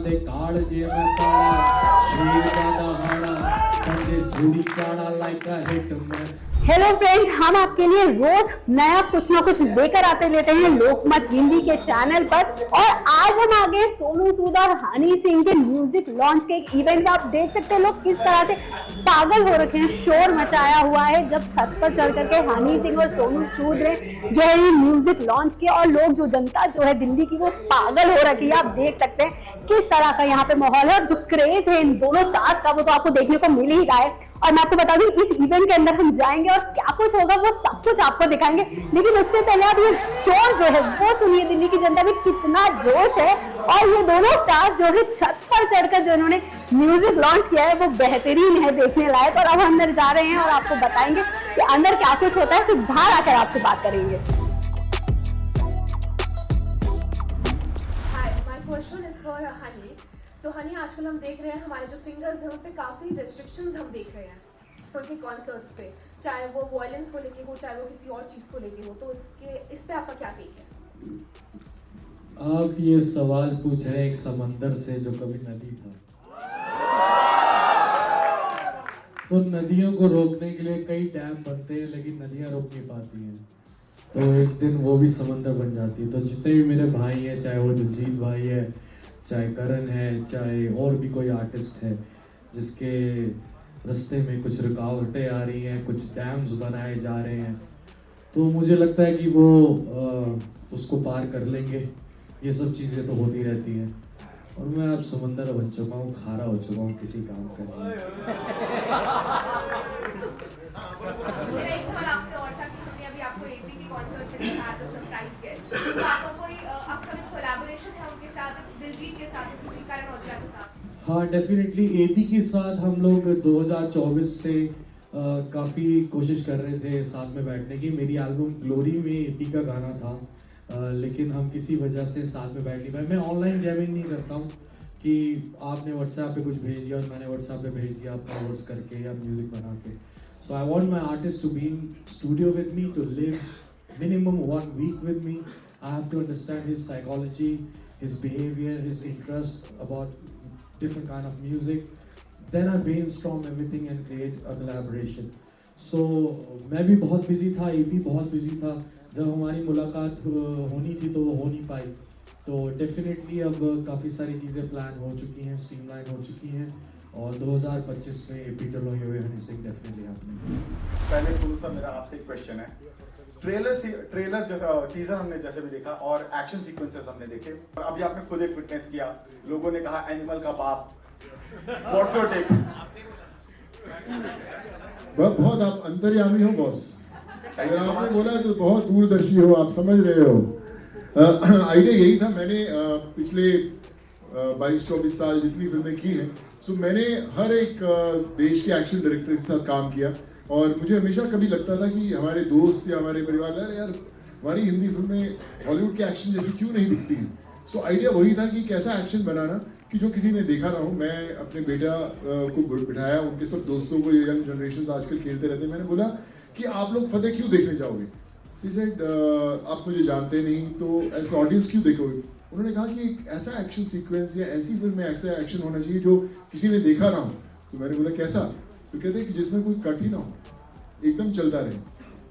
दे काळजे में पाड़ा शेर का दहाड़ा कंधे सूड़ी चाड़ा like a hitman. Hello friends, हम आपके लिए रोज नया कुछ ना कुछ लेकर आते लेते हैं लोकमत हिंदी के चैनल पर। और आज हम आ गए सोनू सूद और हनी सिंह के म्यूजिक लॉन्च के एक इवेंट में। आप देख सकते हैं लोग किस तरह से पागल हो रखे हैं, शोर मचाया हुआ है जब छत पर चढ़ करके हनी सिंह और सोनू सूद ने जो है ये म्यूजिक लॉन्च किया। और लोग जो जनता जो है दिल्ली की वो पागल हो रखी है। आप देख सकते हैं किस तरह का यहाँ पे माहौल है और जो क्रेज है इन दोनों स्टार्स का वो तो आपको देखने को मिल ही रहा है। और मैं आपको बता दूं इस इवेंट के अंदर हम जाएंगे और क्या कुछ होगा वो सब कुछ आपको दिखाएंगे। लेकिन उससे पहले आप ये शोर जो है वो सुनिए, दिल्ली की जनता में कितना जोश है। और ये दोनों स्टार्स जो है छत पर चढ़कर जो इन्होंने म्यूजिक लॉन्च किया है वो बेहतरीन है, देखने लायक। और अब अंदर जा रहे हैं और आपको बताएंगे कि अंदर क्या कुछ होता है, फिर बाहर आकर आपसे बात करेंगे। Question is for Honey. So Honey, आजकल हम देख रहे हैं हमारे जो सिंगर्स हैं उन पे काफ़ी रिस्ट्रिक्शंस हम देख रहे हैं उनके कॉन्सर्ट्स पे, चाहे वो वॉयलेंस को लेके हो चाहे वो किसी और चीज़ को लेके हो। तो इस पे आपका क्या टेक है? आप ये सवाल पूछ रहे हैं एक समंदर से जो कभी नदी था। तो नदियों को रोकने के लिए कई डैम बनते हैं लेकिन नदियाँ रोक नहीं पाती हैं, तो एक दिन वो भी समंदर बन जाती है। तो जितने भी मेरे भाई हैं, चाहे वो दिलजीत भाई है, चाहे करण है, चाहे और भी कोई आर्टिस्ट है जिसके रास्ते में कुछ रुकावटें आ रही हैं, कुछ डैम्स बनाए जा रहे हैं, तो मुझे लगता है कि वो उसको पार कर लेंगे। ये सब चीज़ें तो होती रहती हैं और मैं अब समंदर बन चुका हूँ, खारा हो चुका हूँ किसी काम का। मेरा एक सवाल आपसे और था कि हमने अभी आपको एपी की कॉन्सर्ट में देखा एज अ सरप्राइज गेस्ट। तो आपका कोई अपकमिंग कोलैबोरेशन है उनके साथ, दिलजीत के साथ, किसी करण औजला के साथ? हाँ, डेफिनेटली एपी के साथ हम लोग 2024 से काफ़ी कोशिश कर रहे थे साथ में बैठने की। मेरी एल्बम ग्लोरी में एपी का गाना था, लेकिन हम किसी वजह से साथ में बैठ नहीं पाए। मैं ऑनलाइन जैमिंग नहीं करता हूँ कि आपने व्हाट्सएप पे कुछ भेज दिया और मैंने व्हाट्सएप पे भेज दिया अपना वर्ड्स करके या म्यूज़िक बना के। So I want my artist to be in studio with me, to live minimum 1 week with me. I have to understand his psychology, his behavior, his interest about different kind of music. Then I brainstorm everything and create a collaboration. So मैं भी बहुत busy था, AP बहुत busy था। जब हमारी मुलाकात होनी थी तो वो हो नहीं पाई। तो डेफिनेटली अब काफ़ी सारी चीज़ें प्लान हो चुकी हैं, स्ट्रीमलाइन हो चुकी हैं और 2025 में AP टलोई हुए हनी सिंह डेफिनेटली आपने। पहले सोनू सर, मेरा आपसे एक क्वेश्चन है। ट्रेलर जैसा टीजर हमने जैसे भी देखा और एक्शन सीक्वेंसेस हमने देखे, और अभी आपने खुद एक विटनेस किया, लोगों ने कहा एनिमल का बाप। What's your take? बहुत आप अंतर्यामी हो बॉस। अगर आपने बोला तो बहुत दूरदर्शी हो, आप समझ रहे हो। आइडिया यही था। मैंने पिछले 22-24 साल जितनी फिल्में की हैं, सो मैंने हर एक देश के एक्शन डायरेक्टर के साथ काम किया और मुझे हमेशा कभी लगता था कि हमारे दोस्त या हमारे परिवार यार हमारी हिंदी फिल्में हॉलीवुड के एक्शन जैसी क्यों नहीं दिखती हैं। सो आइडिया वही था कि कैसा एक्शन बनाना कि जो किसी ने देखा ना हो। मैं अपने बेटा को बिठाया, उनके सब दोस्तों को, यंग जनरेशन आजकल खेलते रहते हैं, मैंने बोला कि आप लोग फतेह क्यों देखने जाओगे? शी सेड आप मुझे जानते नहीं तो ऐसे ऑडियंस क्यों देखोगे? उन्होंने कहा कि एक ऐसा एक्शन सीक्वेंस या ऐसी फिल्म में ऐसा एक्शन होना चाहिए जो किसी ने देखा ना हो। तो मैंने बोला कैसा? तो कहते हैं कि जिसमें कोई कट ही ना हो, एकदम चलता रहे।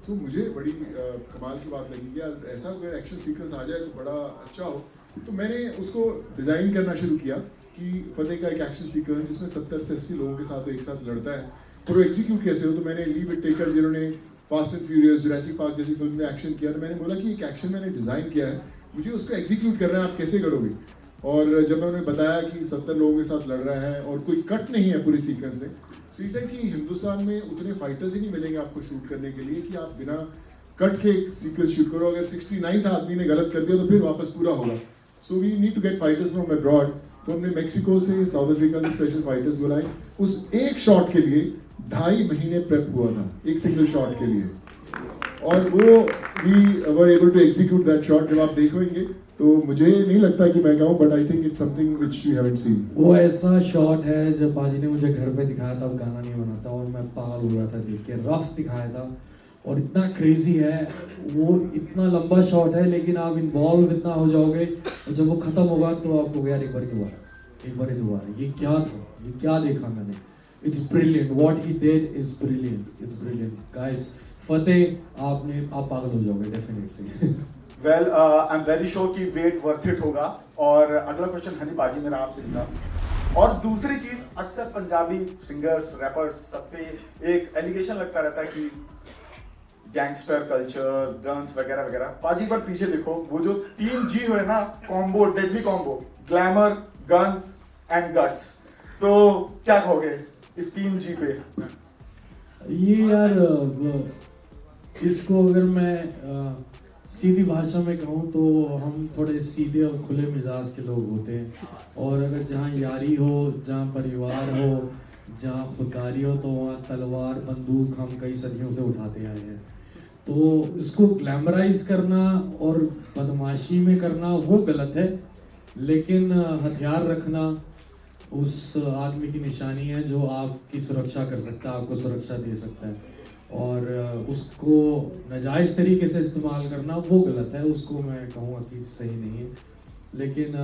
तो मुझे बड़ी कमाल की बात लगी कि यार ऐसा अगर एक्शन सीक्वेंस आ जाए तो बड़ा अच्छा हो। तो मैंने उसको डिज़ाइन करना शुरू किया कि फतेह का एक एक्शन सीक्वेंस जिसमें 70 से 80 लोगों के साथ एक साथ लड़ता है और वो एग्जीक्यूट कैसे हो। तो मैंने ली विटेकर जिन्होंने fast and furious, Jurassic park जैसी फिल्म में एक्शन किया, तो मैंने बोला कि एक एक्शन मैंने डिज़ाइन किया है, मुझे उसको एग्जीक्यूट करना है, आप कैसे करोगे? और जब मैं उन्हें बताया कि 70 लोगों के साथ लड़ रहा है और कोई कट नहीं है पूरी सीक्वेंस में, तो ये कि हिंदुस्तान में उतने फाइटर्स ही नहीं मिलेंगे आपको शूट करने के लिए कि आप बिना कट के एक सीक्वेंस शूट करो। अगर 69th आदमी ने गलत कर दिया तो फिर वापस पूरा होगा। So we need to get fighters from abroad. तो हमने मेक्सिको से, साउथ अफ्रीका से स्पेशल फाइटर्स बुलाए। उस एक शॉट के लिए 2.5 महीने प्रेप हुआ था, एक सिंगल शॉट के लिए, और वो we were able to execute that shot. जब आप देखोगे तो मुझे नहीं लगता कि मैं कहूँ, but I think it's something which you haven't seen. वो ऐसा शॉट है जब बाजी ने मुझे घर पे दिखाया था, गाना नहीं बना था और मैं पागल हो रहा था देख के। रफ दिखाया था और इतना क्रेजी है वो, इतना लंबा शॉट है लेकिन आप इन्वॉल्व इतना हो जाओगे और जब वो खत्म होगा तो आपको यार एक बार दोबारा एक बार दोबारा, ये क्या था, ये क्या देखा मैंने. It's brilliant, what he did is brilliant, it's brilliant guys. Fateh आप पागल हो जाओगे definitely. Well I am very sure कि वेट वर्थ इट होगा. और अगला क्वेश्चन हनी पाजी मेरा आपसे था. और दूसरी चीज, अक्सर पंजाबी सिंगर्स रैपर्स सब पे एक एलिगेशन लगता रहता है कि गैंगस्टर कल्चर, गन्स वगैरह वगैरह. पाजी पर पीछे देखो, वो जो 3 जी हुए ना, combo, deadly combo, glamour, guns and guts. तो क्या कहोगे इस 3 जी पे? ये यार इसको अगर मैं सीधी भाषा में कहूँ तो हम थोड़े सीधे और खुले मिजाज के लोग होते हैं. और अगर जहाँ यारी हो, जहाँ परिवार हो, जहाँ खुददारी हो, तो वहाँ तलवार बंदूक हम कई सदियों से उठाते आए हैं. तो इसको ग्लैमराइज करना और बदमाशी में करना वो गलत है. लेकिन हथियार रखना उस आदमी की निशानी है जो आपकी सुरक्षा कर सकता है, आपको सुरक्षा दे सकता है. और उसको नाजायज़ तरीके से इस्तेमाल करना वो गलत है, उसको मैं कहूँगा कि सही नहीं है. लेकिन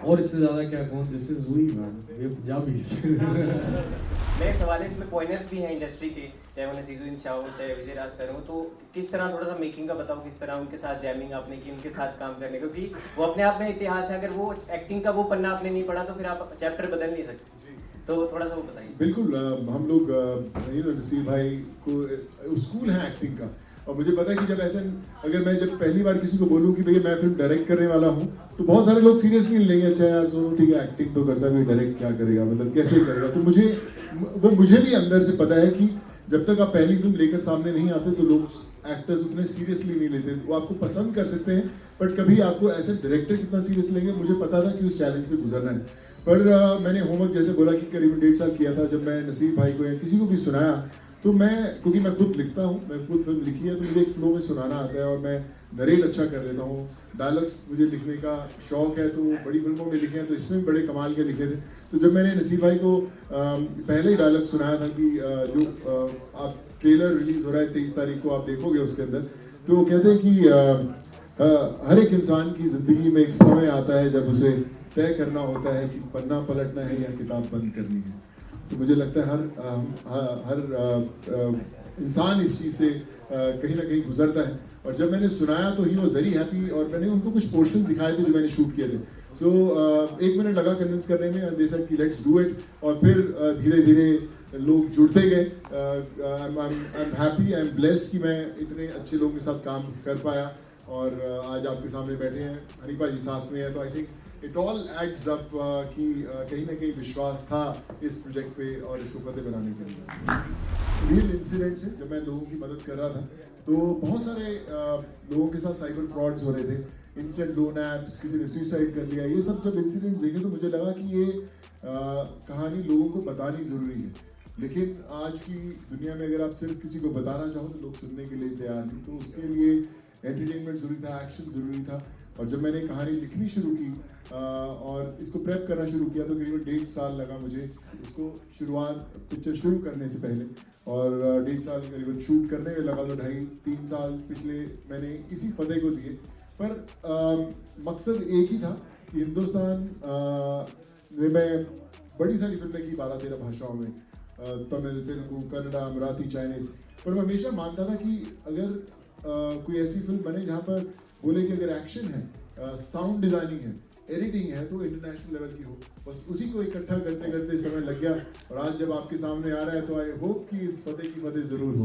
और इससे ज़्यादा क्या कहूँ, दिस इज़ हुई मैन, ये पंजाबी. मेरे सवाल है, इसमें पॉइंटर्स भी हैं इंडस्ट्री के, चाहे वो नसीरुद्दीन शाह हो, चाहे विजय राज सर हो. तो किस तरह, थोड़ा सा मेकिंग का बताओ, किस तरह उनके साथ जैमिंग आपने की, उनके साथ काम करने, क्योंकि वो अपने आप में इतिहास है. अगर वो एक्टिंग का वो पन्ना आपने नहीं पढ़ा तो फिर आप चैप्टर बदल नहीं सकते. तो थोड़ा सा वो बताइए. बिल्कुल. हम लोग नसीर भाई को स्कूल है एक्टिंग का. और मुझे पता है कि अगर मैं जब पहली बार किसी को बोलूँ कि भैया मैं फिल्म डायरेक्ट करने वाला हूँ, तो बहुत सारे लोग सीरियसली नहीं लेंगे. अच्छा यार सोनू ठीक है, एक्टिंग तो करता है, डायरेक्ट क्या करेगा, मतलब कैसे करेगा. तो मुझे भी अंदर से पता है कि जब तक आप पहली फिल्म लेकर सामने नहीं आते तो लोग एक्टर्स उतने सीरियसली नहीं लेते. वो आपको पसंद कर सकते हैं, बट कभी आपको एज ए डायरेक्टर कितना सीरियस लेंगे, मुझे पता था कि उस चैलेंज से गुजरना है. पर मैंने होमवर्क जैसे बोला कि करीबन 1.5 साल किया था. जब मैं नसीर भाई को या किसी को भी सुनाया, तो क्योंकि मैं खुद लिखता हूँ, मैं खुद फिल्म लिखी है, तो मुझे एक फ्लो में सुनाना आता है और मैं नरेट अच्छा कर लेता हूँ. डायलॉग्स मुझे लिखने का शौक है, तो बड़ी फिल्मों में लिखे हैं, तो इसमें बड़े कमाल के लिखे थे. तो जब मैंने नसीर भाई को पहले ही डायलॉग सुनाया था कि जो आप ट्रेलर रिलीज़ हो रहा है 23 तारीख को, आप देखोगे उसके अंदर, तो वो कहते हैं कि हर एक इंसान की ज़िंदगी में एक समय आता है जब उसे तय करना होता है कि पन्ना पलटना है या किताब बंद करनी है. तो मुझे लगता है हर इंसान इस चीज़ से कहीं ना कहीं गुजरता है. और जब मैंने सुनाया तो ही वॉज वेरी हैप्पी. और मैंने उनको कुछ पोर्शन दिखाए थे जो मैंने शूट किए थे. सो 1 मिनट लगा कन्विंस करने में, दे सेड कि लेट्स डू इट. और फिर धीरे धीरे लोग जुड़ते गए. I am happy, I am blessed कि मैं इतने अच्छे लोगों के साथ काम कर पाया. और आज आपके सामने बैठे हैं, हनी पाजी साथ में है. तो I think it all adds up कि कहीं ना कहीं विश्वास था इस प्रोजेक्ट पे और इसको फतेह बनाने के लिए. रियल इंसिडेंट्स है. जब मैं लोगों की मदद कर रहा था तो बहुत सारे लोगों के साथ साइबर फ्रॉड्स हो रहे थे, इंस्टेंट लोन ऐप्स, किसी ने सुसाइड कर लिया. ये सब जब इंसिडेंट्स देखे तो मुझे लगा कि ये कहानी लोगों को बतानी ज़रूरी है. लेकिन आज की दुनिया में अगर आप सिर्फ किसी को बताना चाहो तो लोग सुनने के लिए तैयार नहीं. तो उसके लिए एंटरटेनमेंट ज़रूरी था, एक्शन ज़रूरी था. और जब मैंने कहानी लिखनी शुरू की और इसको प्रेप करना शुरू किया तो करीबन 1.5 साल लगा मुझे इसको पिक्चर शुरू करने से पहले. और 1.5 साल करीबन शूट करने में लगा, तो 2.5-3 साल पिछले मैंने इसी फतेह को दिए. पर मकसद एक ही था कि हिंदुस्तान में मैं बड़ी सारी फिल्में की 12-13 भाषाओं में, तमिल, तेलुगु, कन्नड़ा, मराठी, चाइनीज़. पर मैं हमेशा मानता था कि अगर कोई ऐसी फिल्म बने जहाँ पर बोले कि अगर एक्शन है, साउंड डिज़ाइनिंग है, एडिटिंग है, तो इंटरनेशनल लेवल की हो. बस उसी को इकट्ठा करते करते समय लग गया. और आज जब आपके सामने आ रहा है तो आई होप कि इस फतेह की फतेह ज़रूर हो.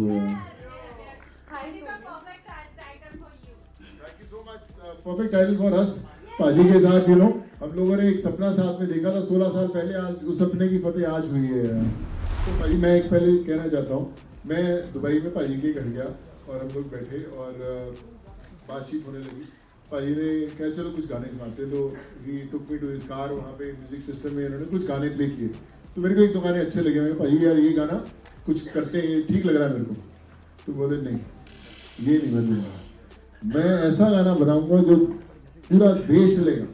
Hi, Sonu. Thank you so much. Perfect title for us. पाजी के साथ हम लोगों ने एक सपना साथ में देखा था 16 साल पहले. आज उस सपने की फतेह आज हुई है. तो पाजी मैं एक पहले कहना चाहता हूँ, मैं दुबई में पाजी के घर गया और हम लोग बैठे और बातचीत होने लगी. पाजी ने कहा चलो कुछ गाने सुनाते. तो ही टुक मी टू हिज कार. वहाँ पे म्यूजिक सिस्टम में इन्होंने कुछ गाने प्ले किए. तो मेरे को 1-2 गाने अच्छे लगे. मैं पाजी यार ये गाना कुछ करते हैं, ठीक लग रहा है मेरे को. तो बोले नहीं, ये नहीं बनूंगा, मैं ऐसा गाना बनाऊंगा जो पूरा देश लेगा.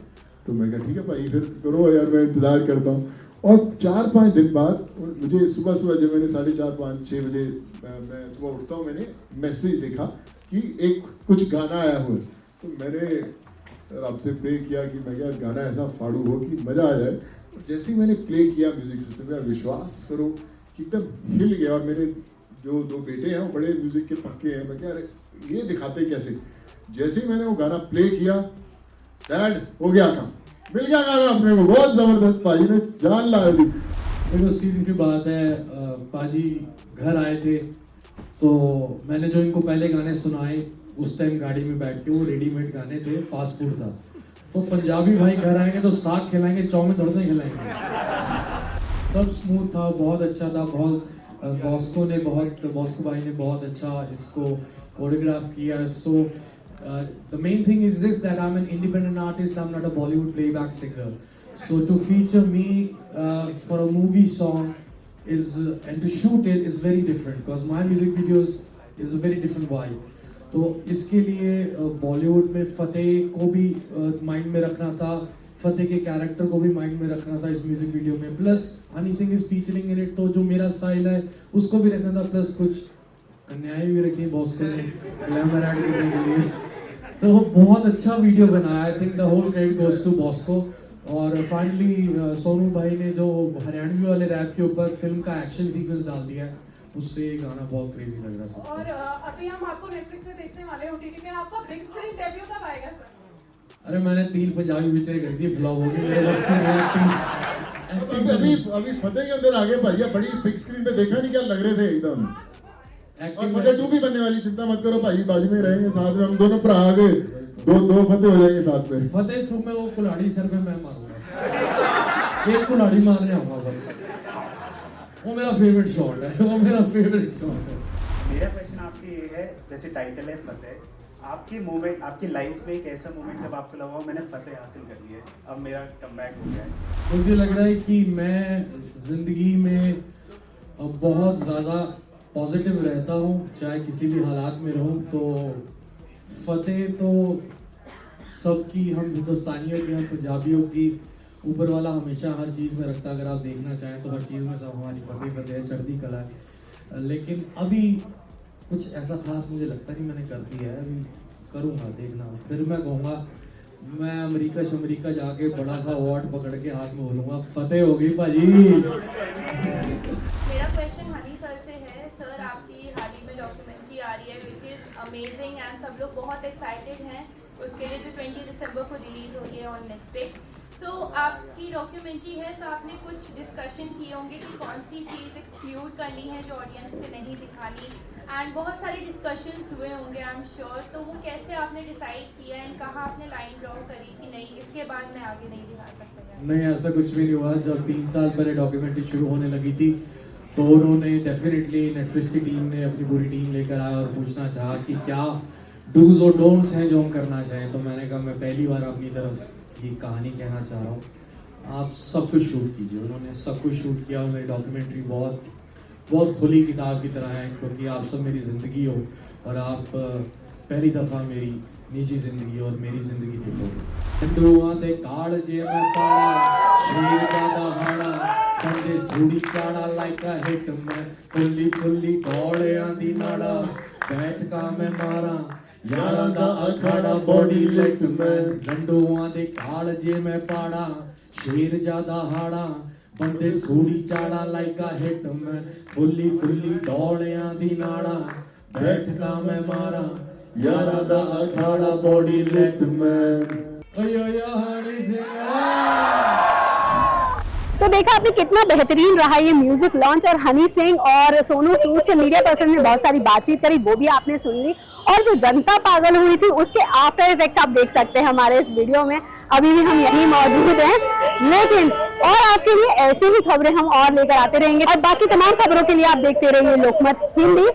तो मैं कहा ठीक है भाई, फिर करो यार, मैं इंतज़ार करता हूँ. और 4-5 दिन बाद मुझे सुबह जब मैंने 4:30-5-6 बजे मैं सुबह उठता हूँ, मैंने मैसेज देखा कि एक कुछ गाना आया हुआ है. तो मैंने और आपसे प्रे किया कि मैं यार गाना ऐसा फाड़ू हो कि मज़ा आ जाए। और जैसे ही मैंने प्ले किया म्यूज़िक सिस्टम में, विश्वास करो कि एकदम हिल गया। और मेरे जो 2 बेटे हैं वो बड़े म्यूज़िक के पक्के हैं। मैं क्या ये दिखाते कैसे, जैसे ही मैंने वो गाना प्ले किया, डैड हो गया काम, मिल गया गाना अपने को। बहुत ज़बरदस्त, भाई ने जान ला दी। देखो सीधी सी बात है, पाजी घर आए थे तो मैंने जो इनको पहले गाने सुनाए उस टाइम गाड़ी में बैठ के, वो रेडीमेड गाने थे, फास्ट फूड था। तो पंजाबी भाई घर आएंगे तो साग खिलाएंगे, चाउमीन थोड़ा सा खिलाएंगे। सब स्मूथ था, बहुत अच्छा था। बहुत बॉस्को भाई ने बहुत अच्छा इसको कोरियोग्राफ किया। So the main thing is this, that I am an independent artist, I am not a Bollywood playback singer. So to feature me for a movie song is and to shoot it is very different because my music videos is a very different vibe. तो इसके लिए बॉलीवुड में फतेह को भी mind में रखना था, फतेह के कैरेक्टर को भी माइंड में रखना था इस म्यूजिक वीडियो में। Plus Honey Singh is featuring in it, तो जो मेरा स्टाइल है उसको भी रखना था। प्लस कुछ कन्याएं भी रखी बॉस्को ने ग्लैमर ऐड करने के लिए। तो बहुत अच्छा वीडियो बनाया। I think the whole credit goes to Bosco. और फाइनली सोनू भाई ने जो हरियाणवी वाले रैप के ऊपर फिल्म का एक्शन सीक्वेंस डाल दिया है, उससे ये गाना बहुत क्रेजी लग रहा है। और अभी हम आपको नेटफ्लिक्स पे देखने वाले हैं, ओटीटी पे। आपका बिग स्क्रीन डेब्यू कब आएगा सर? अरे मैंने 3 पंजाबी पिक्चरें कर दी, फ्लॉप हो गई मेरे बस की। अभी फतेह के अंदर आगे भैया बड़ी बिग स्क्रीन पे देखा नहीं क्या लग रहे थे एकदम। और फतेह 2 भी बनने वाली, चिंता मत करो भाई, बाजू में रहेंगे साथ में, हम दोनों भरा आ गए, दो फतेह हो जाएंगे साथ में। फतेह 2 में वो कुल्हाड़ी सर में मैं मारूंगा, एक कुल्हाड़ी मारने आऊंगा बस। वो मेरा फेवरेट शॉट है, वो मेरा फेवरेट शॉट है। मेरा क्वेश्चन आपसे ये है, जैसे टाइटल है फतेह, आपके मोमेंट, आपकी लाइफ में एक ऐसा मोमेंट जब आपको लगा हो मैंने फतेह हासिल कर ली है, अब मेरा कमबैक हो गया है? मुझे लग रहा है कि मैं जिंदगी में बहुत ज़्यादा पॉजिटिव रहता हूँ, चाहे किसी भी हालात में रहूँ। तो फतेह तो सबकी, हम हिंदुस्तानियों की, हम पंजाबियों की, ऊपर वाला हमेशा हर चीज़ में रखता। अगर आप देखना चाहें तो हर चीज़ में सब हमारी फतेह फतेह चढ़ती कला है। लेकिन अभी कुछ ऐसा खास मुझे लगता नहीं मैंने कर दिया है, अभी करूँगा, देखना। फिर मैं कहूँगा, मैं अमेरिका जाके बड़ा सा अवार्ड पकड़ के हाथ में बोलूँगा फतेह हो गई भाजी। मेरा क्वेश्चन हनी सर से है। सर, आपकी हाल ही में डॉक्यूमेंट्री आ रही है विच इज़ अमेजिंग एंड सब लोग बहुत एक्साइटेड हैं उसके लिए, जो 20 दिसंबर को रिलीज़ हो रही है ऑन नेटफ्लिक्स। सो आपकी डॉक्यूमेंट्री है, सो आपने कुछ डिस्कशन किए होंगे कि कौन सी चीज़ एक्सक्लूड करनी है जो ऑडियंस से नहीं दिखानी, एंड बहुत सारे डिस्कशंस हुए होंगे आई एम श्योर। तो वो कैसे आपने डिसाइड किया एंड कहाँ आपने लाइन ड्रॉ करी कि नहीं इसके बाद मैं आगे नहीं दिखा सकता? नहीं, ऐसा कुछ भी नहीं हुआ। जब 3 साल पहले डॉक्यूमेंट्री शुरू होने लगी थी तो उन्होंने डेफिनेटली, नेटफ्लिक्स की टीम ने अपनी पूरी टीम लेकर आया और पूछना चाहा कि क्या डूज और डोंट्स हैं जो हम करना चाहें। तो मैंने कहा मैं पहली बार अपनी तरफ ये कहानी कहना चाह रहा हूँ, आप सब कुछ शूट कीजिए। उन्होंने सब कुछ शूट किया। मेरी डॉक्यूमेंट्री बहुत खुली किताब की तरह है, क्योंकि आप सब मेरी ज़िंदगी हो और आप पहली दफ़ा मेरी निजी ज़िंदगी और मेरी ज़िंदगी देखोगे। डुआ दे काल जे मैं पाड़ा, शेर का दहाड़ा, कंधे सूड़ी चाड़ा लाइक अ हिट मैं, फुल्ली दौड़ियां दी नाड़ा, बैठ का मैं मारा यारां दा अखाड़ा, बॉडी लिट मैं। डंडुआं दे काल जे मैं पाड़ा, शेर ज्यादा हाड़ा, बंदे सूड़ी चाड़ा लाइक अ हिट मैं, फुल्ली दौड़ियां दी नाड़ा, बैठ का मैं मारा यारां दा अखाड़ा, बॉडी लिट मैं। हनी सिंह। तो देखा आपने कितना बेहतरीन रहा ये म्यूजिक लॉन्च, और हनी सिंह और सोनू सूद से मीडिया पर्सन ने बहुत सारी बातचीत करी, वो भी आपने सुन ली। और जो जनता पागल हुई थी उसके आफ्टर इफेक्ट्स आप देख सकते हैं हमारे इस वीडियो में। अभी भी हम यहीं मौजूद हैं, लेकिन और आपके लिए ऐसे ही खबरें हम और लेकर आते रहेंगे। और बाकी तमाम खबरों के लिए आप देखते रहिए लोकमत हिंदी।